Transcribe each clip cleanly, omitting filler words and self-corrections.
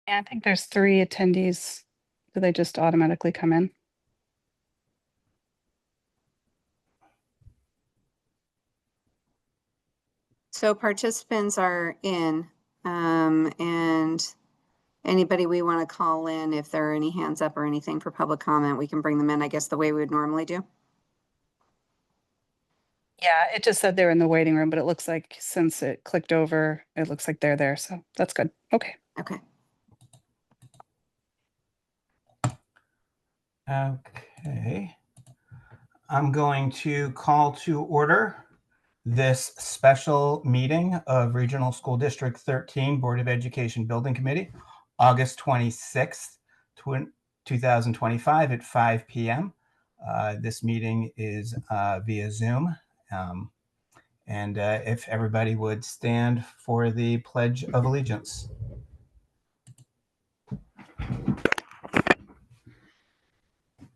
Yeah, I think there's 3 attendees. Do they just automatically come in? So participants are in, and anybody we want to call in, if there are any hands up or anything for public comment, we can bring them in, I guess, the way we would normally do. Yeah, it just said they're in the waiting room, but it looks like since it clicked over, it looks like they're there. So that's good. Okay. Okay. Okay. I'm going to call to order this special meeting of Regional School District 13 Board of Education Building Committee, August 26th, 2025 at 5 p.m. This meeting is via Zoom. And if everybody would stand for the Pledge of Allegiance.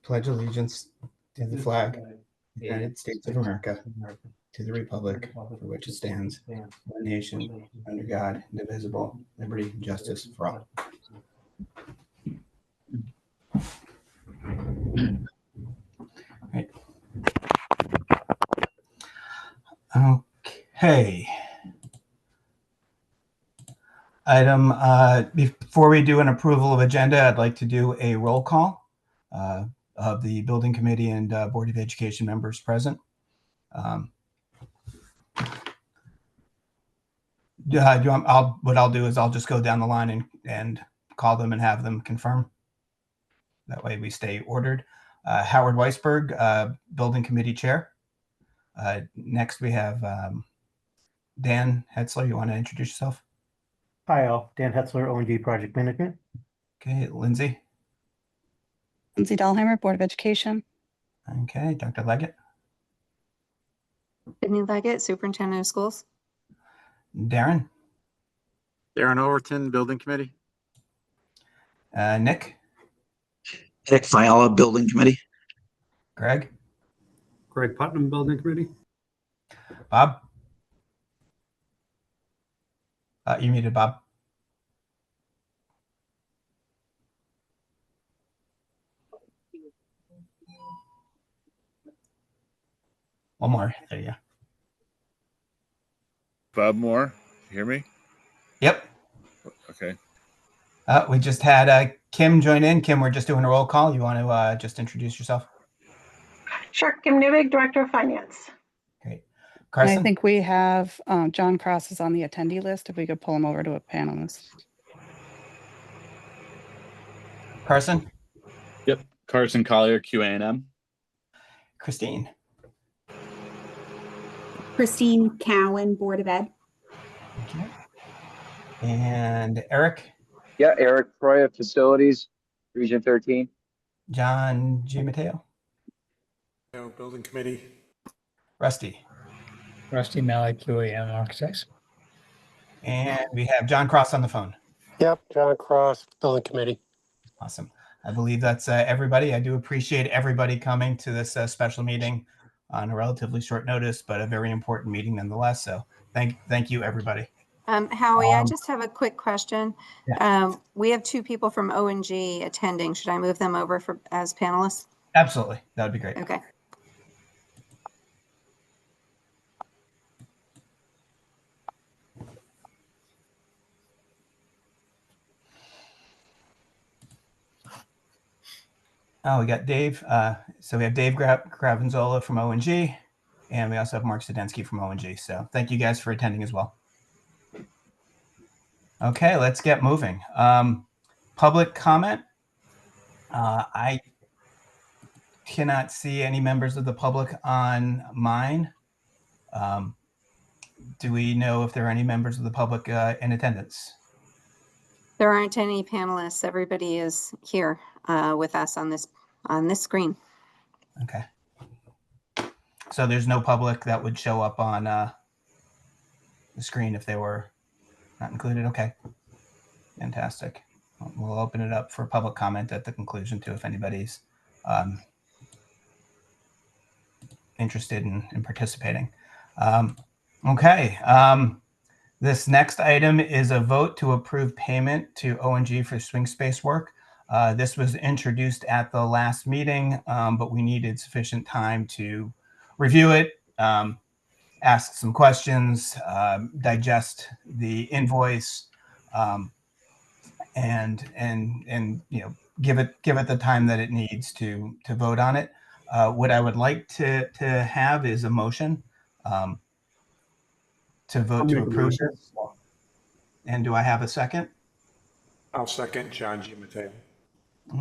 Pledge allegiance to the flag of the United States of America, to the republic for which it stands, one nation, under God, indivisible, liberty and justice for all. Right. Okay. Item, before we do an approval of agenda, I'd like to do a roll call of the building committee and Board of Education members present. What I'll do is I'll just go down the line and call them and have them confirm. That way we stay ordered. Howard Weisberg, building committee chair. Next we have Dan Hetzler. You want to introduce yourself? Hi, all. Dan Hetzler, ONG Project Management. Okay, Lindsay. Lindsay Dahlheimer, Board of Education. Okay, Dr. Leggett. Sydney Leggett, Superintendent of Schools. Darren. Darren Overton, Building Committee. Nick. Nick Viola, Building Committee. Greg. Greg Putnam, Building Committee. Bob. You muted, Bob. One more. There you go. Bob Moore, you hear me? Yep. Okay. We just had Kim join in. Kim, we're just doing a roll call. You want to just introduce yourself? Sure. Kim Newbig, Director of Finance. Great. And Carson? I think we have John Cross is on the attendee list. If we could pull him over to a panelist. Carson? Yep. Carson Collier, QA&M. Christine? Christine Cowan, Board of Ed. Okay. And Eric? Yeah, Eric Proya, Facilities, Region 13. John G. Mateo? Building Committee. Rusty? Rusty Malley, QAM Architects. And we have John Cross on the phone. Yep, John Cross, Building Committee. Awesome. I believe that's everybody. I do appreciate everybody coming to this special meeting on a relatively short notice, but a very important meeting nonetheless. So thank you, everybody. Howie, I just have a quick question. Yeah. We have 2 people from ONG attending. Should I move them over as panelists? Absolutely. That would be great. Okay. Oh, we got Dave. So we have Dave Gravenzola from ONG, and we also have Mark Sadensky from ONG. So thank you guys for attending as well. Okay, let's get moving. Public comment. I cannot see any members of the public on mine. Do we know if there are any members of the public in attendance? There aren't any panelists. Everybody is here with us on this screen. Okay. So there's no public that would show up on the screen if they were not included. Okay. Fantastic. We'll open it up for public comment at the conclusion too, if anybody's interested in participating. Okay. This next item is a vote to approve payment to ONG for swing space work. This was introduced at the last meeting, but we needed sufficient time to review it, ask some questions, digest the invoice, and give it the time that it needs to vote on it. What I would like to have is a motion to I'll vote to make a approve motion. this. And do I have a second? I'll second John G. Mateo.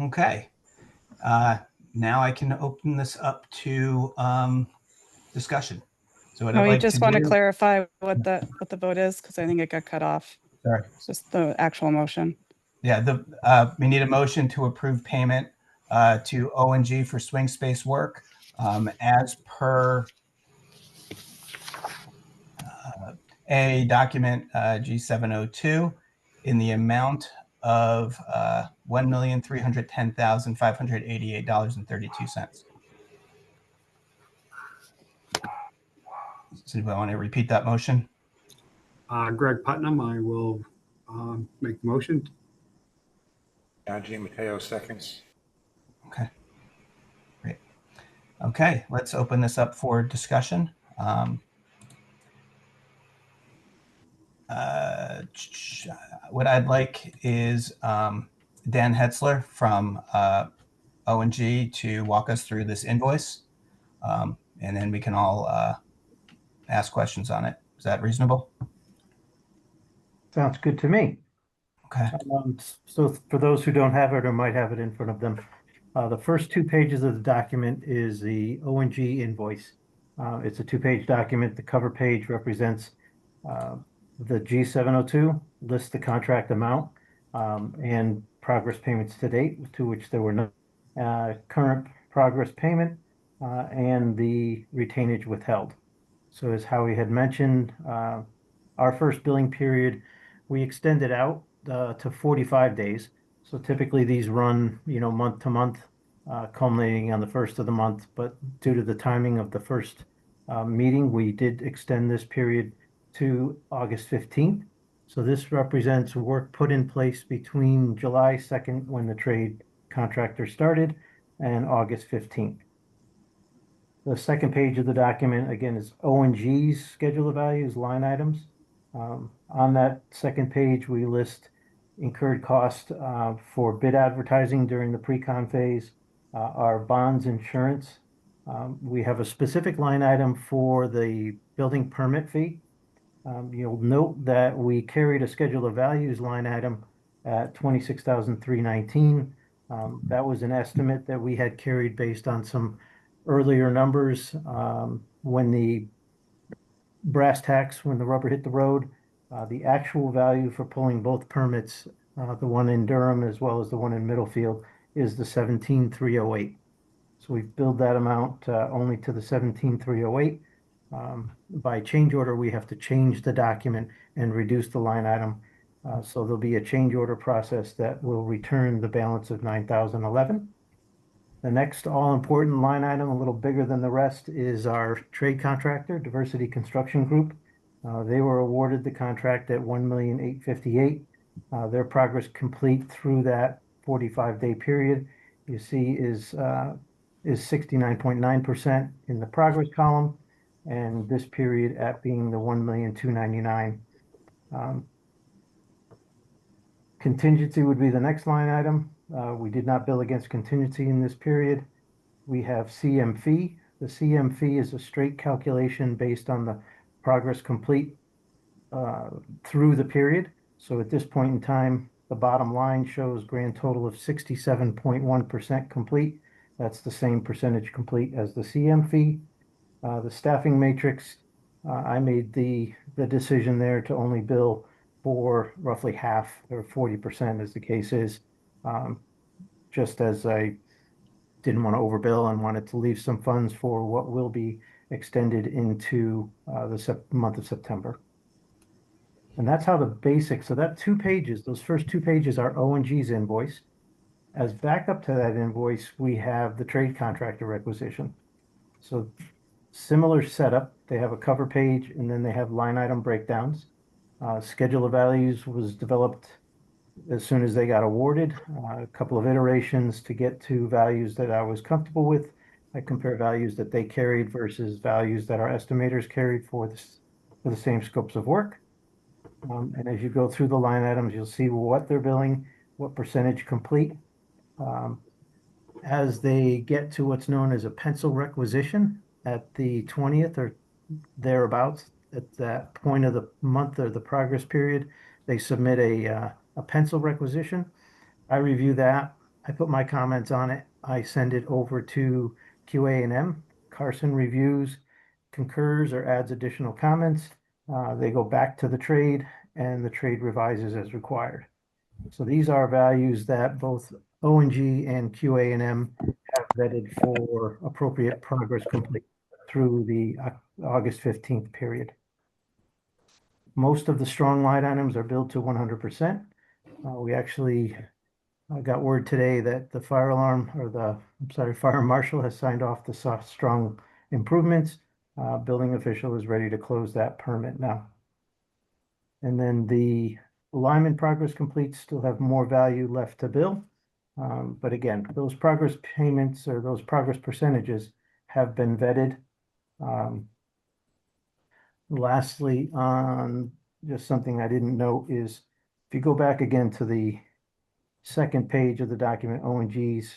Okay. Now I can open this up to discussion. So what No, I'd you like just to want to do, clarify what the vote is, because I think it got cut off. sorry. It's just the actual motion. Yeah, we need a motion to approve payment to ONG for swing space work as per a document G702 in the amount of $1,310,588.32. So do I want to repeat that motion? Greg Putnam, I will make the motion. John G. Mateo seconds. Okay, great. Okay, let's open this up for discussion. What I'd like is Dan Hetzler from ONG to walk us through this invoice, and then we can all ask questions on it. Is that reasonable? Sounds good to me. Okay. So for those who don't have it or might have it in front of them, the first 2 pages of the document is the ONG invoice. It's a 2-page document. The cover page represents the G702, lists the contract amount and progress payments to date, to which there were no current progress payment and the retainage withheld. So as Howie had mentioned, our first billing period, we extended out to 45 days. So typically these run, month to month, culminating on the first of the month. But due to the timing of the first meeting, we did extend this period to August 15th. So this represents work put in place between July 2nd, when the trade contractor started, and August 15th. The second page of the document, again, is ONG's schedule of values line items. On that second page, we list incurred cost for bid advertising during the pre-con phase, our bonds insurance. We have a specific line item for the building permit fee. You'll note that we carried a schedule of values line item at $26,319. That was an estimate that we had carried based on some earlier numbers when the brass tacks, when the rubber hit the road. The actual value for pulling both permits, the one in Durham as well as the one in Middlefield, is the 17,308. So we've billed that amount only to the 17,308. By change order, we have to change the document and reduce the line item. So there'll be a change order process that will return the balance of 9,011. The next all-important line item, a little bigger than the rest, is our trade contractor, Diversity Construction Group. They were awarded the contract at $1,858,000. Their progress complete through that 45-day period, you see, is 69.9% in the progress column, and this period at being the $1,299,000. Contingency would be the next line item. We did not bill against contingency in this period. We have CM fee. The CM fee is a straight calculation based on the progress complete through the period. So at this point in time, the bottom line shows grand total of 67.1% complete. That's the same percentage complete as the CM fee. The staffing matrix, I made the decision there to only bill for roughly half, or 40% as the case is, just as I didn't want to overbill and wanted to leave some funds for what will be extended into the month of September. And that's how the basics, so that 2 pages, those first 2 pages are ONG's invoice. As backup to that invoice, we have the trade contractor requisition. So similar setup, they have a cover page and then they have line item breakdowns. Schedule of values was developed as soon as they got awarded. A couple of iterations to get to values that I was comfortable with. I compare values that they carried versus values that our estimators carried for the same scopes of work. And as you go through the line items, you'll see what they're billing, what percentage complete. As they get to what's known as a pencil requisition at the 20th or thereabouts, at that point of the month or the progress period, they submit a pencil requisition. I review that. I put my comments on it. I send it over to QA&M. Carson reviews, concurs, or adds additional comments. They go back to the trade, and the trade revises as required. So these are values that both O&G and QA&M have vetted for appropriate progress complete through the August 15th period. Most of the strong line items are billed to 100%. We actually got word today that the fire marshal has signed off the strong improvements. Building official is ready to close that permit now. And then the alignment progress complete still have more value left to bill. But again, those progress payments or those progress percentages have been vetted. Lastly, on just something I didn't know is if you go back again to the second page of the document, O&G's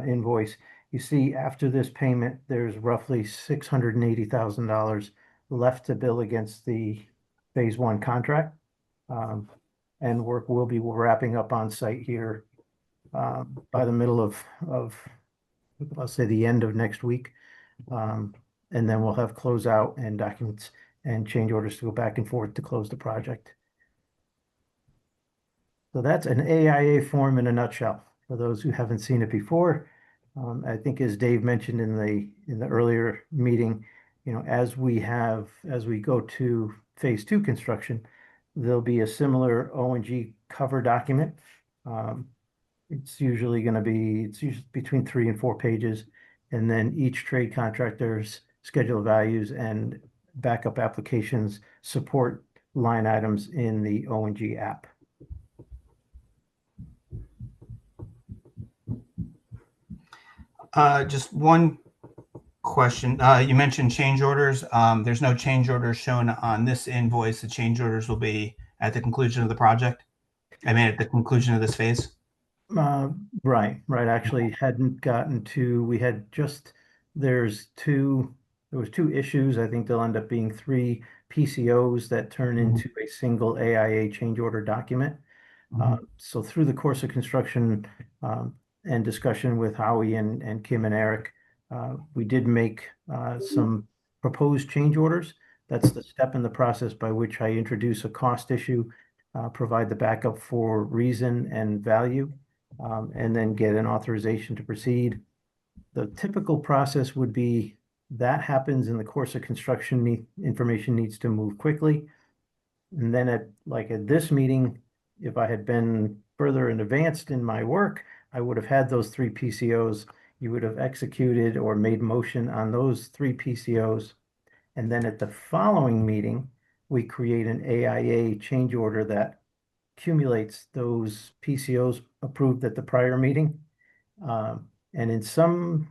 invoice, you see after this payment, there's roughly $680,000 left to bill against the phase one contract. And work will be wrapping up on site here by the middle of I'll say the end of next week. And then we'll have closeout and documents and change orders to go back and forth to close the project. So that's an AIA form in a nutshell for those who haven't seen it before. I think as Dave mentioned in the earlier meeting, as we go to phase two construction, there'll be a similar O&G cover document. It's usually between 3 and 4 pages, and then each trade contractor's schedule of values and backup applications support line items in the O&G app. Just one question. You mentioned change orders. There's no change orders shown on this invoice. The change orders will be at the conclusion of the project. At the conclusion of this phase. Right. Actually hadn't gotten to, there was 2 issues. I think there'll end up being 3 PCOs that turn into a single AIA change order document. So through the course of construction and discussion with Howie and Kim and Eric, we did make some proposed change orders. That's the step in the process by which I introduce a cost issue, provide the backup for reason and value, and then get an authorization to proceed. The typical process would be that happens in the course of construction. Information needs to move quickly. And then at this meeting, if I had been further in advanced in my work, I would have had those 3 PCOs. You would have executed or made motion on those 3 PCOs. And then at the following meeting, we create an AIA change order that accumulates those PCOs approved at the prior meeting. And in some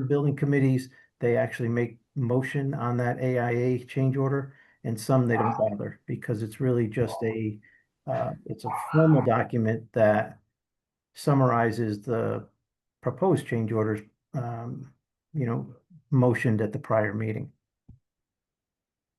building committees, they actually make motion on that AIA change order, and some they don't bother because it's really just it's a formal document that summarizes the proposed change orders, motioned at the prior meeting.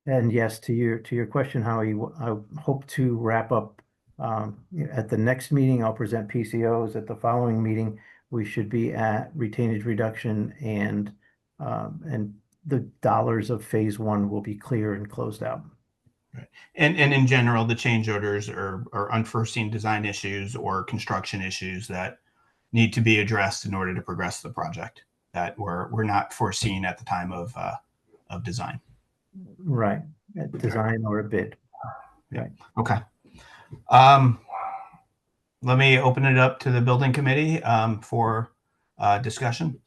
And yes, to your question, Howie, I hope to wrap up at the next meeting. I'll present PCOs. At the following meeting, we should be at retainage reduction, and the dollars of phase one will be clear and closed out. Right. And in general, the change orders are unforeseen design issues or construction issues that need to be addressed in order to progress the project that were not foreseen at the time of design. Right, at design or a bid. Yeah. Right. Okay. Let me open it up to the building committee for discussion.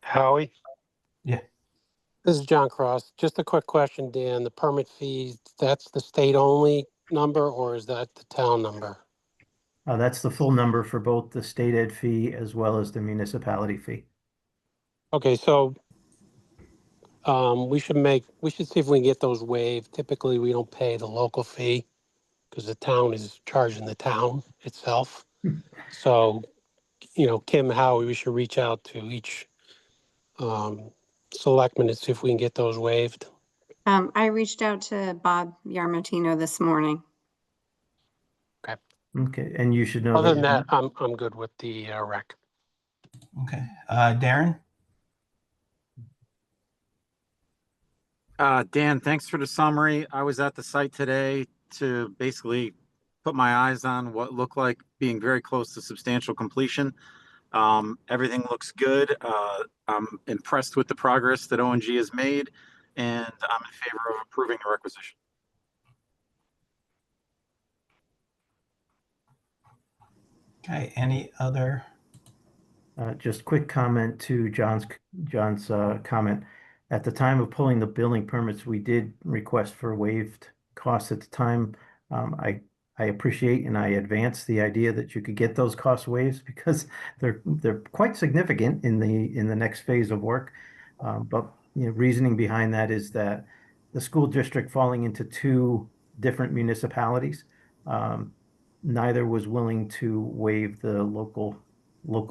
Howie? Yeah. This is John Cross. Just a quick question, Dan. The permit fees, that's the state-only number or is that the town number? That's the full number for both the state ed fee as well as the municipality fee. Okay, so we should see if we can get those waived. Typically, we don't pay the local fee because the town is charging the town itself. So, Kim, Howie, we should reach out to each selectman and see if we can get those waived. I reached out to Bob Yarmotino this morning. Okay, and you should know. Other than that, I'm good with the rec. Okay. Darren? Dan, thanks for the summary. I was at the site today to basically put my eyes on what looked like being very close to substantial completion. Everything looks good. I'm impressed with the progress that ONG has made, and I'm in favor of approving the requisition. Okay, any other? Just quick comment to John's comment. At the time of pulling the building permits, we did request for waived costs at the time. I appreciate and I advance the idea that you could get those cost waived because they're quite significant in the next phase of work. But reasoning behind that is that the school district falling into two different municipalities, neither was willing to waive the local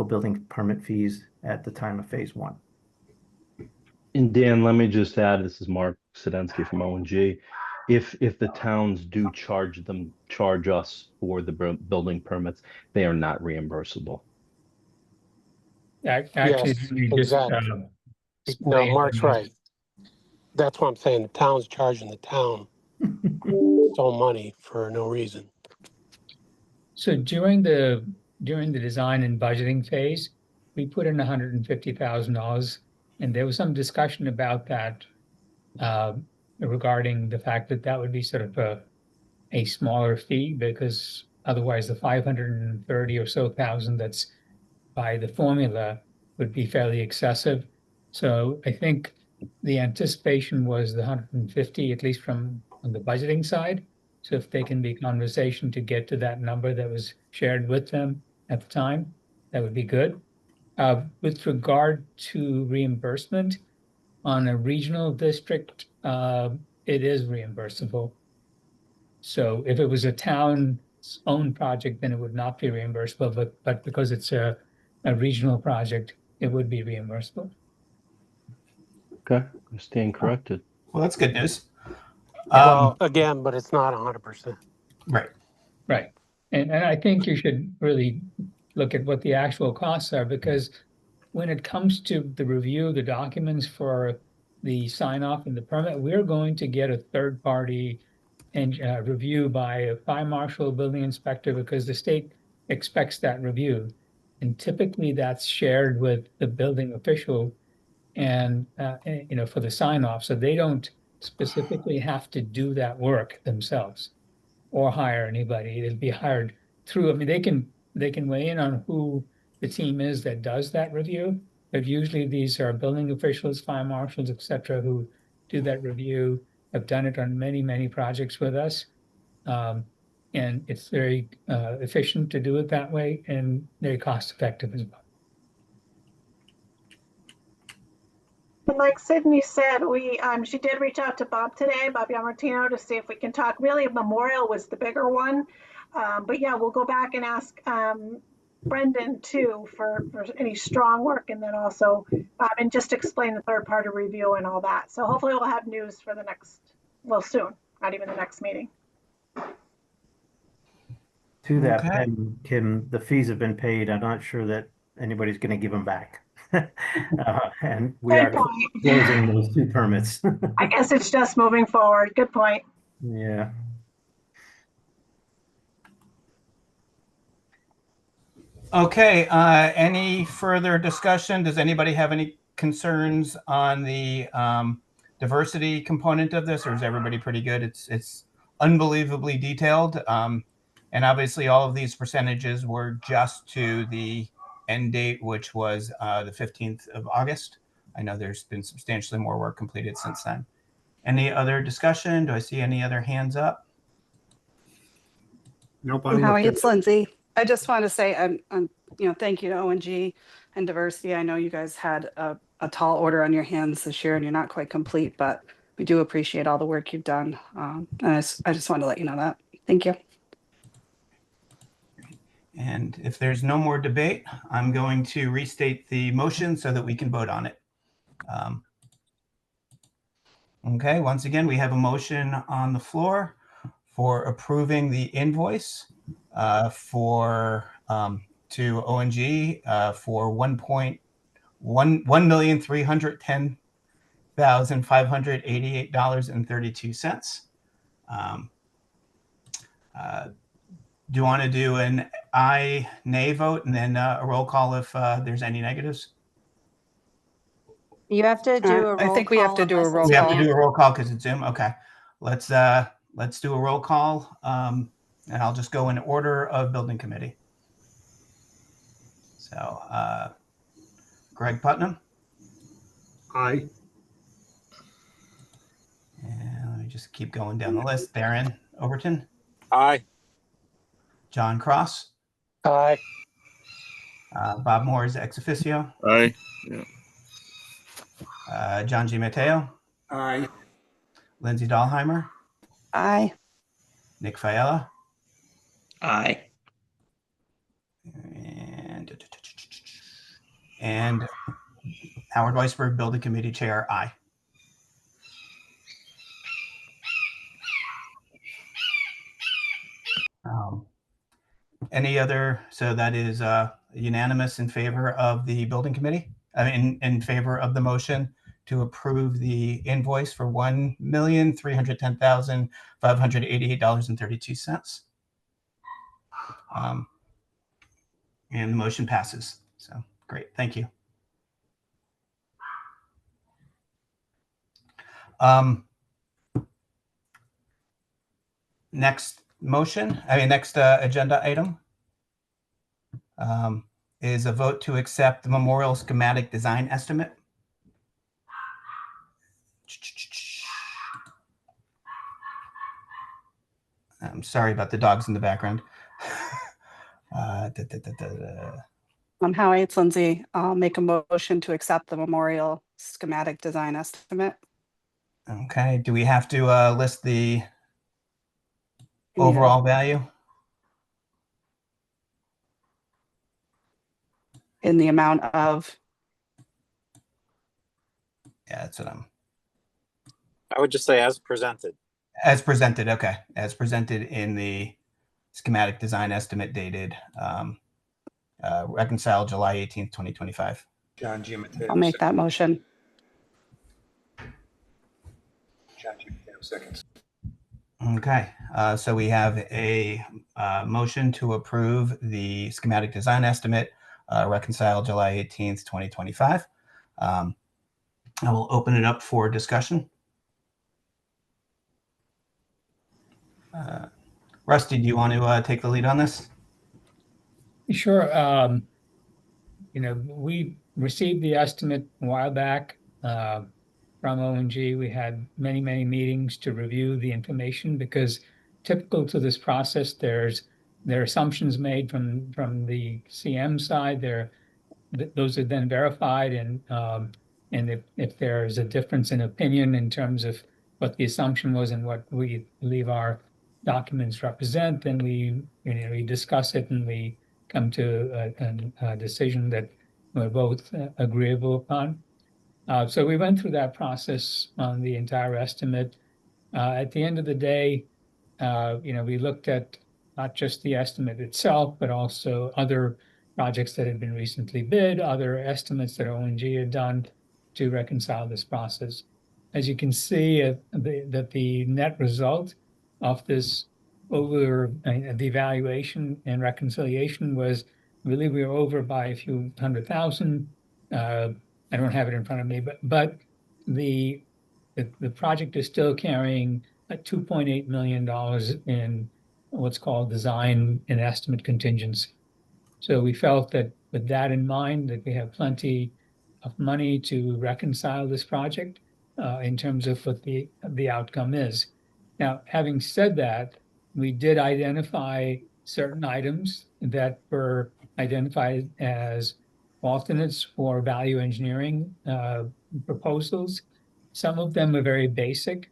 building permit fees at the time of phase one. And Dan, let me just add, this is Mark Sedensky from ONG. If the towns do charge us for the building permits, they are not reimbursable. Actually, Yes, we just, exactly. No, Mark's right. That's what I'm saying. The town's charging the town its own money for no reason. So during the design and budgeting phase, we put in $150,000, and there was some discussion about that regarding the fact that would be sort of a smaller fee because otherwise the 530 or so thousand that's by the formula would be fairly excessive. So I think the anticipation was the 150, at least on the budgeting side. So if they can be conversation to get to that number that was shared with them at the time, that would be good. With regard to reimbursement on a regional district, it is reimbursable. So if it was a town's own project, then it would not be reimbursable, but because it's a regional project, it would be reimbursable. Okay, I stand corrected. Well, that's good news. Well, again, but it's not 100%. Right. Right. And I think you should really look at what the actual costs are, because when it comes to the review of the documents for the sign off and the permit, we're going to get a third party and review by a fire marshal, building inspector, because the state expects that review. And typically that's shared with the building official and, for the sign off. So they don't specifically have to do that work themselves or hire anybody. It'll be hired through, they can weigh in on who the team is that does that review, but usually these are building officials, fire marshals, etc., who do that review, have done it on many, many projects with us. And it's very efficient to do it that way and very cost effective as well. And like Sydney said, she did reach out to Bob today, Bob Yarmotino, to see if we can talk. Really, Memorial was the bigger one. But yeah, we'll go back and ask Brendan too for any strong work, and then also and just explain the third party review and all that. So hopefully we'll have news for soon, not even the next meeting. To that, okay. Kim, the fees have been paid. I'm not sure that anybody's going to give them back. And we are closing those two permits. I guess it's just moving forward. Good point. Yeah. Okay, any further discussion? Does anybody have any concerns on the diversity component of this, or is everybody pretty good? It's unbelievably detailed. And obviously all of these percentages were just to the end date, which was the 15th of August. I know there's been substantially more work completed since then. Any other discussion? Do I see any other hands up? Nobody. Howie, it's Lindsay. I just want to say, thank you to ONG and Diversity. I know you guys had a tall order on your hands this year and you're not quite complete, but we do appreciate all the work you've done. And I just wanted to let you know that. Thank you. And if there's no more debate, I'm going to restate the motion so that we can vote on it. Okay, once again, we have a motion on the floor for approving the invoice to ONG for $1,310,588.32. Do you want to do an aye, nay vote and then a roll call if there's any negatives? You have to do a roll call. I think we have to do a roll We have call. to do a roll call because it's Zoom. Okay, let's do a roll call, and I'll just go in order of building committee. So, Greg Putnam. Aye. And let me just keep going down the list. Darren Overton. Aye. John Cross. Aye. Bob Moore is ex officio. Aye. Yeah. John G. Mateo. Aye. Lindsay Dahlheimer. Aye. Nick Fiella. Aye. And Howard Weisberg, building committee chair. Aye. Any other? So that is unanimous in favor of the building committee. I mean, in favor of the motion to approve the invoice for $1,310,588.32. And the motion passes. So great, thank you. Next agenda item is a vote to accept the memorial schematic design estimate. I'm sorry about the dogs in the background. Howie, it's Lindsay. I'll make a motion to accept the memorial schematic design estimate. Okay, do we have to list the overall value? In the amount of? Yeah, that's what I would just say as presented. As presented, okay. As presented in the schematic design estimate dated reconciled July 18th, 2025. John G. Mateo. I'll make that motion. John G. Mateo seconds. Okay, so we have a motion to approve the schematic design estimate reconciled July 18th, 2025. I will open it up for discussion. Rusty, do you want to take the lead on this? Sure. We received the estimate a while back from ONG. We had many meetings to review the information because typical to this process, there are assumptions made from the CM side. Those are then verified, and if there's a difference in opinion in terms of what the assumption was and what we believe our documents represent, then we discuss it and we come to a decision that we're both agreeable upon. So we went through that process on the entire estimate. At the end of the day, we looked at not just the estimate itself, but also other projects that had been recently bid, other estimates that ONG had done to reconcile this process. As you can see, that the net result of this over the evaluation and reconciliation was really we were over by a few $100,000. I don't have it in front of me, but the project is still carrying $2.8 million in what's called design and estimate contingency. So we felt that with that in mind, that we have plenty of money to reconcile this project in terms of what the outcome is. Now, having said that, we did identify certain items that were identified as alternates for value engineering proposals. Some of them are very basic.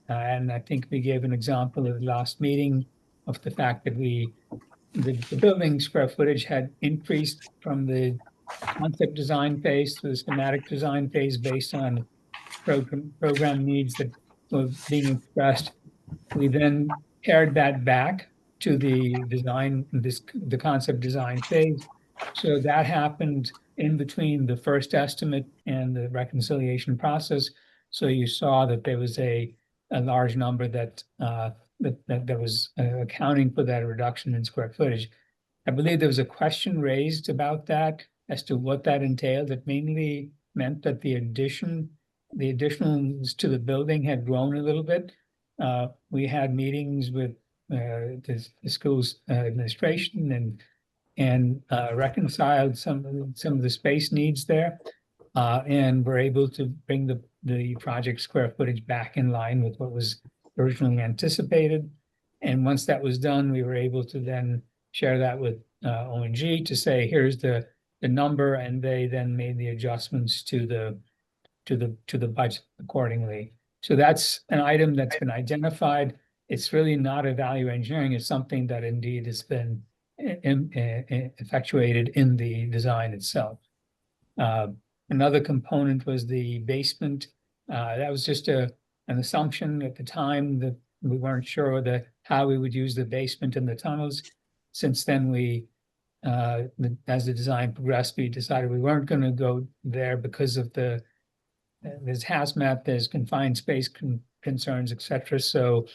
And I think we gave an example at the last meeting of the fact that the building square footage had increased from the concept design phase to the schematic design phase based on program needs that were being expressed. We then pared that back to the the concept design phase. So that happened in between the first estimate and the reconciliation process. So you saw that there was a large number that was accounting for that reduction in square footage. I believe there was a question raised about that as to what that entailed. It mainly meant that the additionals to the building had grown a little bit. We had meetings with the school's administration and reconciled some of the space needs there, and were able to bring the project square footage back in line with what was originally anticipated. And once that was done, we were able to then share that with ONG to say, here's the number, and they then made the adjustments to the budget accordingly. So that's an item that's been identified. It's really not a value engineering. It's something that indeed has been effectuated in the design itself. Another component was the basement. That was just an assumption at the time that we weren't sure how we would use the basement and the tunnels. Since then, as the design progressed, we decided we weren't going to go there because of there's hazmat, there's confined space concerns, etc. So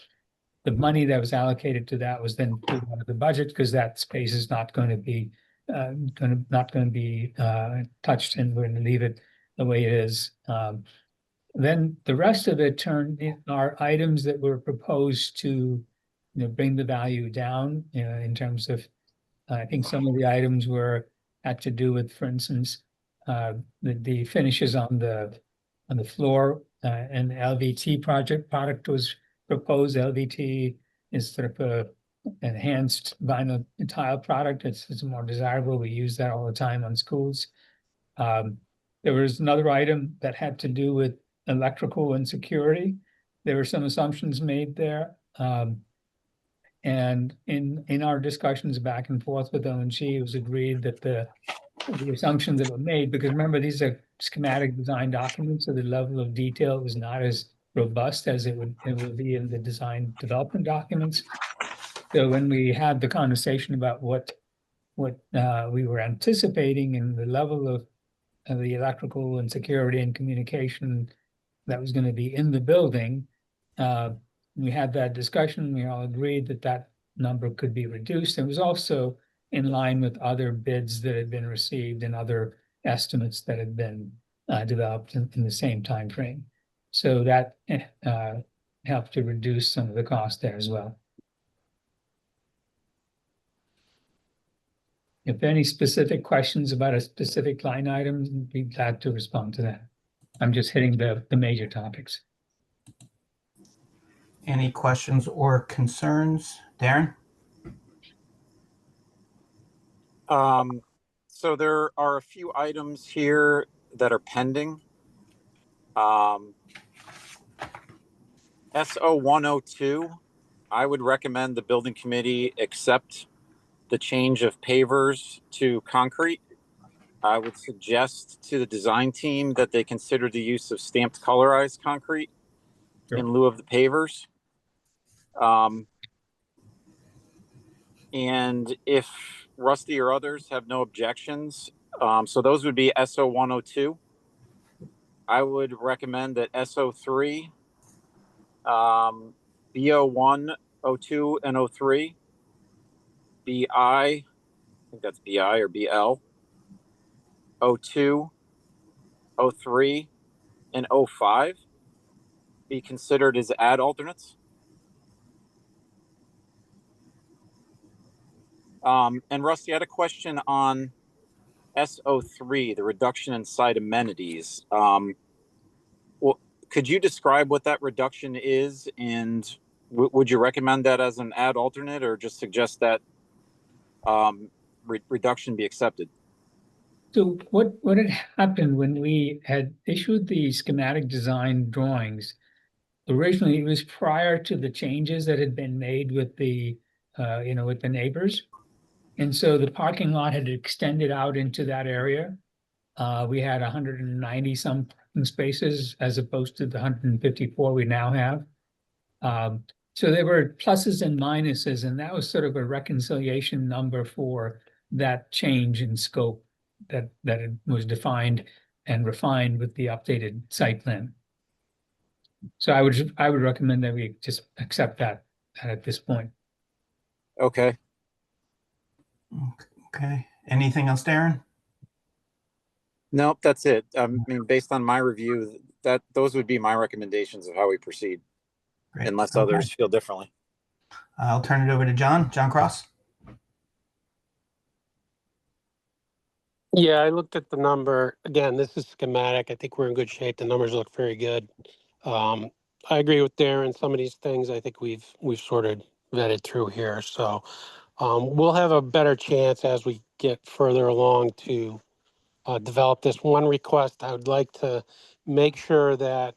the money that was allocated to that was then pulled out of the budget because that space is not going to be touched, and we're going to leave it the way it is. Then the rest of it are items that were proposed to bring the value down in terms of, I think some of the items had to do with, for instance, the finishes on the floor, and the LVT product was proposed. LVT is sort of a enhanced vinyl tile product. It's more desirable. We use that all the time on schools. There was another item that had to do with electrical and security. There were some assumptions made there. And in our discussions back and forth with ONG, it was agreed that the assumptions that were made, because remember, these are schematic design documents, so the level of detail was not as robust as it would be in the design development documents. So when we had the conversation about what we were anticipating and the level of the electrical and security and communication that was going to be in the building, we had that discussion. We all agreed that number could be reduced. It was also in line with other bids that had been received and other estimates that had been developed in the same time frame. So that helped to reduce some of the cost there as well. If there are any specific questions about a specific line item, I'd be glad to respond to that. I'm just hitting the major topics. Any questions or concerns? Darren? So there are a few items here that are pending. SO 102, I would recommend the building committee accept the change of pavers to concrete. I would suggest to the design team that they consider the use of stamped colorized concrete in lieu of the pavers. And if Rusty or others have no objections, so those would be SO 102. I would recommend that SO 3, BO 1, 02, and 03, BI, I think that's BI or BL, 02, 03, and 05 be considered as add alternates. And Rusty, I had a question on S03, the reduction in site amenities. Well, could you describe what that reduction is, and would you recommend that as an add alternate, or just suggest that reduction be accepted? So what had happened when we had issued the schematic design drawings? Originally, it was prior to the changes that had been made with the, with the neighbors. And so the parking lot had extended out into that area. We had 190 some parking spaces as opposed to the 154 we now have. So there were pluses and minuses, and that was sort of a reconciliation number for that change in scope that it was defined and refined with the updated site plan. So I would recommend that we just accept that at this point. Okay. Okay. Anything else, Darren? Nope, that's it. I mean, based on my review, those would be my recommendations of how we proceed. Great. Unless Okay. others feel differently. I'll turn it over to John Cross. Yeah, I looked at the number. Again, this is schematic. I think we're in good shape. The numbers look very good. I agree with Darren. Some of these things I think we've sort of vetted through here. So we'll have a better chance as we get further along to develop this. One request, I would like to make sure that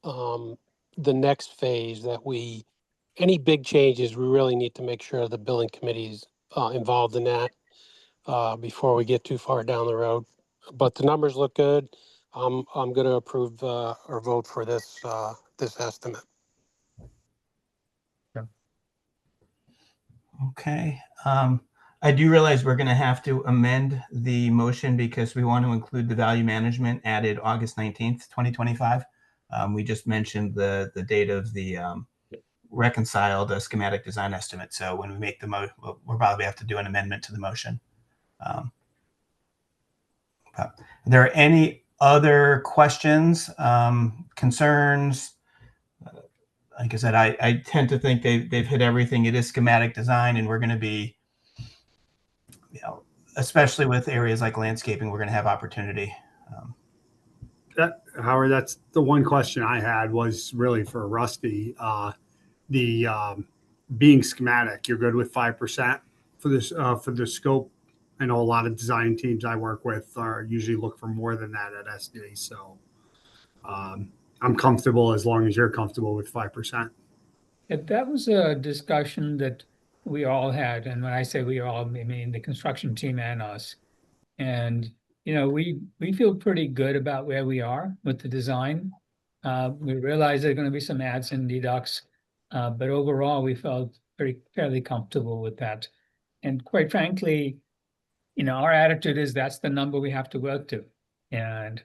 the next phase that any big changes, we really need to make sure the building committee's involved in that before we get too far down the road. But the numbers look good. I'm going to approve or vote for this estimate. Okay. I do realize we're going to have to amend the motion because we want to include the value management added August 19th, 2025. We just mentioned the date of the reconciled schematic design estimate. So when we make the we'll probably have to do an amendment to the motion. Are there any other questions, concerns? Like I said, I tend to think they've hit everything. It is schematic design, and we're going to be, especially with areas like landscaping, we're going to have opportunity. Howard, that's the one question I had was really for Rusty. Being schematic, you're good with 5% for this for the scope. I know a lot of design teams I work with usually look for more than that at SD. So I'm comfortable as long as you're comfortable with 5%. That was a discussion that we all had. And when I say we all, I mean the construction team and us. And, we feel pretty good about where we are with the design. We realize there are going to be some adds and deducts, but overall we felt fairly comfortable with that. And quite frankly, our attitude is that's the number we have to work to. And,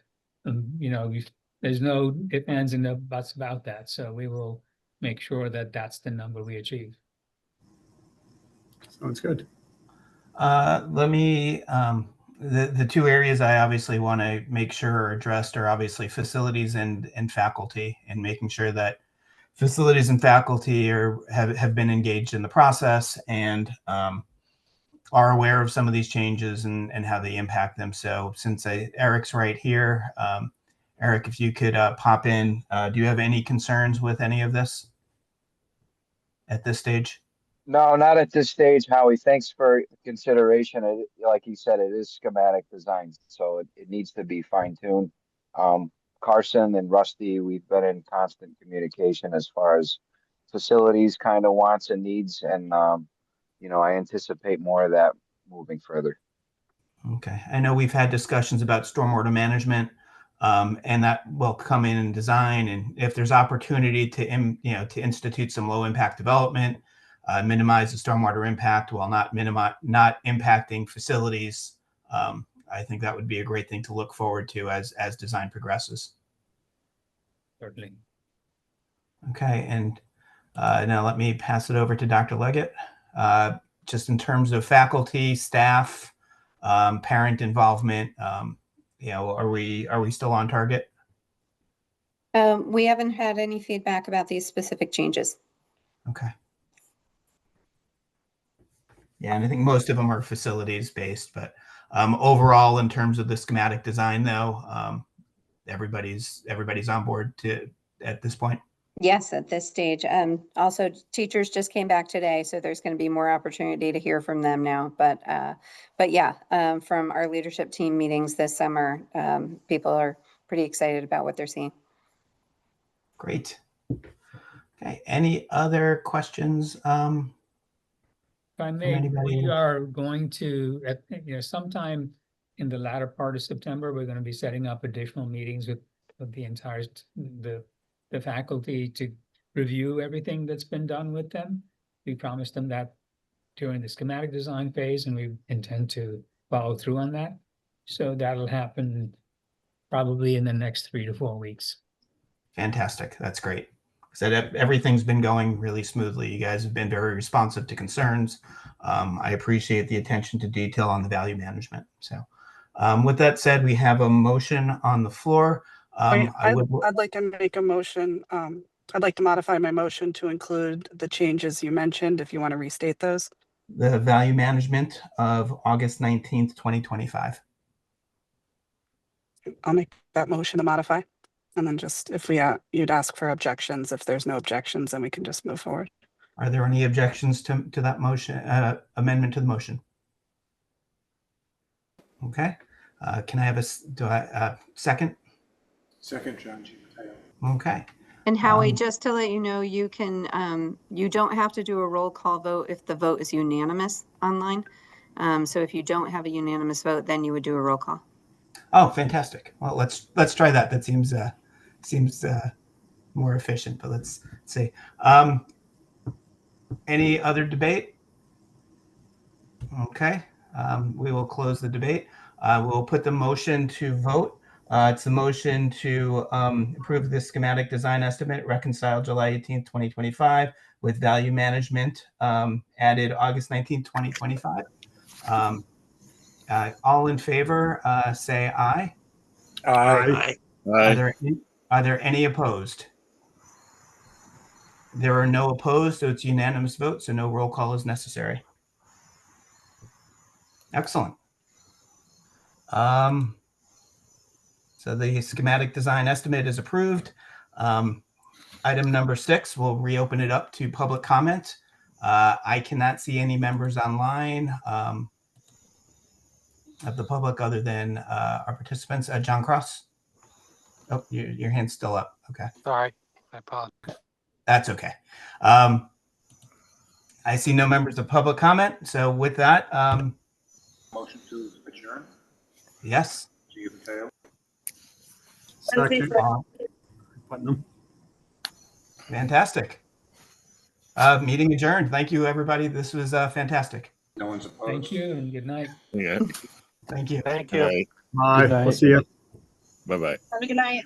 there's no ifs, ands, and no buts about that. So we will make sure that that's the number we achieve. Sounds good. Let me, the two areas I obviously want to make sure are addressed are obviously facilities and faculty, and making sure that facilities and faculty have been engaged in the process and are aware of some of these changes and how they impact them. So since Eric's right here, Eric, if you could pop in, do you have any concerns with any of this at this stage? No, not at this stage, Howie. Thanks for consideration. Like he said, it is schematic design, so it needs to be fine-tuned. Carson and Rusty, we've been in constant communication as far as facilities kind of wants and needs, and I anticipate more of that moving further. Okay. I know we've had discussions about stormwater management, and that will come in design. And if there's opportunity to institute some low impact development, minimize the stormwater impact while not impacting facilities, I think that would be a great thing to look forward to as design progresses. Certainly. Okay. And now let me pass it over to Dr. Leggett. Just in terms of faculty, staff, parent involvement, are we still on target? We haven't had any feedback about these specific changes. Okay. Yeah, and I think most of them are facilities based, but overall, in terms of the schematic design, though, everybody's on board at this point. Yes, at this stage. Also, teachers just came back today, so there's going to be more opportunity to hear from them now. But yeah, from our leadership team meetings this summer, people are pretty excited about what they're seeing. Great. Okay. Any other questions? If I may, anybody? we are going to, sometime in the latter part of September, we're going to be setting up additional meetings with the entire, the faculty to review everything that's been done with them. We promised them that during the schematic design phase, and we intend to follow through on that. So that'll happen probably in the next 3 to 4 weeks. Fantastic. That's great. So everything's been going really smoothly. You guys have been very responsive to concerns. I appreciate the attention to detail on the value management. So with that said, we have a motion on the floor. I'd like to make a motion. I'd like to modify my motion to include the changes you mentioned, if you want to restate those. The value management of August 19th, 2025. I'll make that motion to modify. And then just if you'd ask for objections, if there's no objections, then we can just move forward. Are there any objections to that motion, amendment to the motion? Okay. Can I have a second? Second, John G. Mateo. Okay. And Howie, just to let you know, you can, you don't have to do a roll call vote if the vote is unanimous online. So if you don't have a unanimous vote, then you would do a roll call. Oh, fantastic. Well, let's try that. That seems more efficient, but let's see. Any other debate? Okay. We will close the debate. We'll put the motion to vote. It's a motion to approve the schematic design estimate reconciled July 18th, 2025 with value management added August 19th, 2025. All in favor, say aye. Aye. Are there any opposed? There are no opposed, so it's unanimous vote, so no roll call is necessary. Excellent. So the schematic design estimate is approved. Item number 6, we'll reopen it up to public comment. I cannot see any members online of the public other than our participants. John Cross? Oh, your hand's still up. Okay. Sorry, I apologize. That's okay. I see no members of public comment. So with that, Motion to adjourn. yes. G. Mateo. Second. Uh, Fantastic. Meeting adjourned. Thank you, everybody. This was fantastic. No one's opposed. Thank you and good night. Yeah. Thank you. Thank you. Bye. We'll see you. Bye-bye. Have a good night.